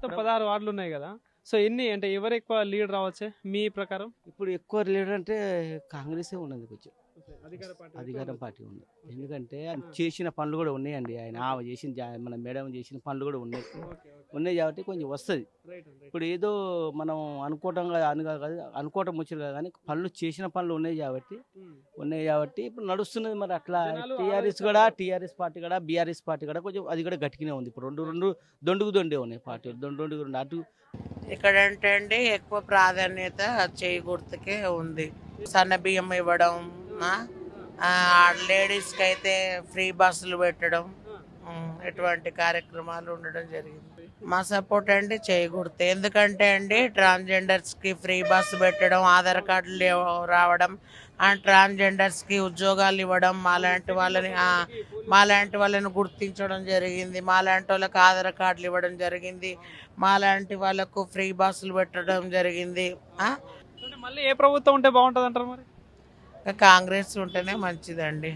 మొత్తం 16 వార్డులు ఉన్నాయి కదా. సో ఎన్ని అంటే ఎవరు ఎక్కువ లీడ్ రావచ్చే మీ ప్రకారం? ఇప్పుడు ఎక్కువ లీడర్ అంటే కాంగ్రెసే ఉన్నది కొంచెం. అధికార పార్టీ అధికారం పార్టీ ఉంది. ఎందుకంటే ఆయన చేసిన పనులు కూడా ఉన్నాయండి. ఆయన ఆమె చేసిన మన మేడం చేసిన పనులు కూడా ఉన్నాయి. ఉన్నాయి కాబట్టి కొంచెం వస్తుంది. ఇప్పుడు ఏదో మనం అనుకోవటం ముచ్చట కాదు కానీ పనులు చేసిన పనులు ఉన్నాయి కాబట్టి ఇప్పుడు నడుస్తున్నది. మరి అట్లా జనాలు టీఆర్ఎస్ పార్టీ కూడా బీఆర్ఎస్ పార్టీ కూడా కొంచెం అది కూడా గట్టిగానే ఉంది. ఇప్పుడు రెండు దొండే ఉన్నాయి పార్టీలు. దొండుకు అటు ఇక్కడ అంటే అండి ఎక్కువ ప్రాధాన్యత చేయి గుర్తుకే ఉంది. సన్న బియ్యం ఇవ్వడం, లేడీస్కి అయితే ఫ్రీ బస్సులు పెట్టడం, ఇటువంటి కార్యక్రమాలు ఉండడం జరిగింది. మా సపోర్ట్ అండి చేయి గుర్తు. ఎందుకంటే అండి ట్రాన్స్జెండర్స్కి ఫ్రీ బస్సు పెట్టడం, ఆధార్ కార్డులు రావడం, ట్రాన్స్జెండర్స్కి ఉద్యోగాలు ఇవ్వడం, మాలాంటి వాళ్ళని గుర్తించడం జరిగింది. మాలాంటి వాళ్ళకి ఆధార్ కార్డులు ఇవ్వడం జరిగింది. మాలాంటి వాళ్ళకు ఫ్రీ బస్సులు పెట్టడం జరిగింది. మళ్ళీ ఏ ప్రభుత్వం ఉంటే బాగుంటుంది అంటారు మరి? కాంగ్రెస్ ఉంటేనే మంచిదండి.